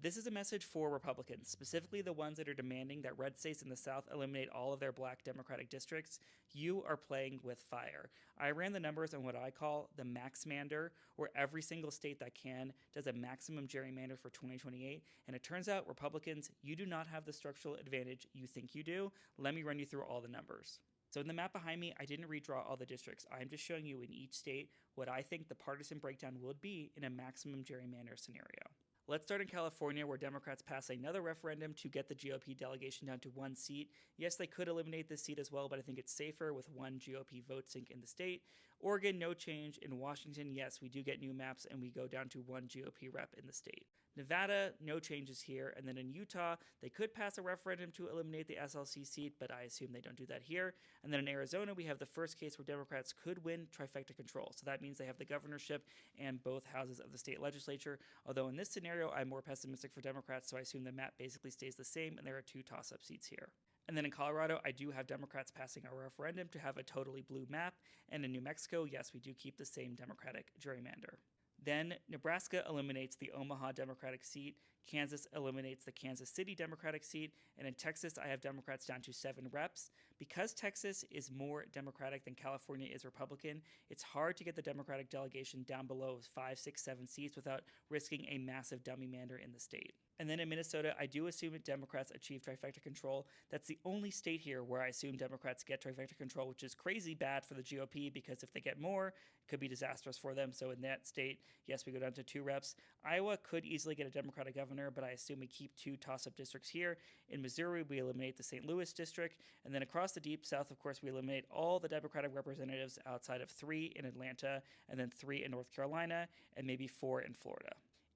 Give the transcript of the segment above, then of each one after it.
This is a message for Republicans, specifically the ones that are demanding that red states in the South eliminate all of their black Democratic districts. You are playing with fire. I ran the numbers on what I call the Maxmander, where every single state that can does a maximum gerrymander for 2028. And it turns out, Republicans, you do not have the structural advantage you think you do. Let me run you through all the numbers. So in the map behind me, I didn't redraw all the districts. I'm just showing you in each state what I think the partisan breakdown would be in a maximum gerrymander scenario. Let's start in California, where Democrats pass another referendum to get the GOP delegation down to one seat. Yes, they could eliminate this seat as well, but I think it's safer with one GOP vote sink in the state. Oregon, no change. In Washington, yes, we do get new maps and we go down to one GOP rep in the state. Nevada, no changes here. And then in Utah, they could pass a referendum to eliminate the SLC seat, but I assume they don't do that here. And then in Arizona, we have the first case where Democrats could win trifecta control. So that means they have the governorship and both houses of the state legislature. Although in this scenario, I'm more pessimistic for Democrats, so I assume the map basically stays the same and there are two toss-up seats here. And then in Colorado, I do have Democrats passing a referendum to have a totally blue map. And in New Mexico, yes, we do keep the same Democratic gerrymander. Then Nebraska eliminates the Omaha Democratic seat, Kansas eliminates the Kansas City Democratic seat, and in Texas, I have Democrats down to 7 reps. Because Texas is more Democratic than California is Republican, it's hard to get the Democratic delegation down below 5, 6, 7 seats without risking a massive dummy-mander in the state. And then in Minnesota, I do assume that Democrats achieve trifecta control. That's the only state here where I assume Democrats get trifecta control, which is crazy bad for the GOP because if they get more, it could be disastrous for them. So in that state, yes, we go down to 2 reps. Iowa could easily get a Democratic governor, but I assume we keep 2 toss-up districts here. In Missouri, we eliminate the St. Louis district. And then across the deep south, of course, we eliminate all the Democratic representatives outside of 3 in Atlanta, and then 3 in North Carolina, and maybe 4 in Florida.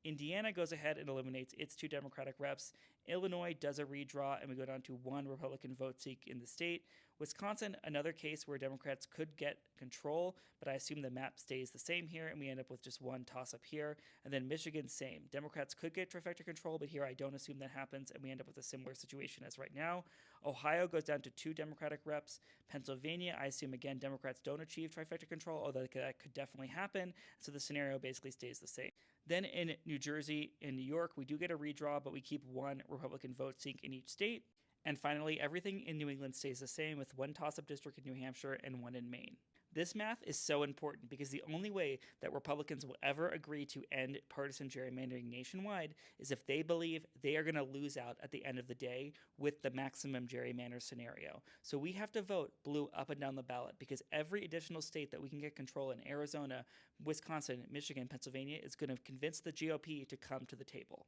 Indiana goes ahead and eliminates its 2 Democratic reps. Illinois does a redraw, and we go down to 1 Republican vote seek in the state. Wisconsin, another case where Democrats could get control, but I assume the map stays the same here, and we end up with just 1 toss-up here. And then Michigan, same. Democrats could get trifecta control, but here I don't assume that happens, and we end up with a similar situation as right now. Ohio goes down to 2 Democratic reps. Pennsylvania, I assume, again, Democrats don't achieve trifecta control, although that could definitely happen, so the scenario basically stays the same. Then in New Jersey and New York, we do get a redraw, but we keep 1 Republican vote sink in each state. And finally, everything in New England stays the same with 1 toss-up district in New Hampshire and 1 in Maine. This math is so important because the only way that Republicans will ever agree to end partisan gerrymandering nationwide is if they believe they are going to lose out at the end of the day with the maximum gerrymander scenario. So we have to vote blue up and down the ballot because every additional state that we can get control in, Arizona, Wisconsin, Michigan, Pennsylvania, is going to convince the GOP to come to the table.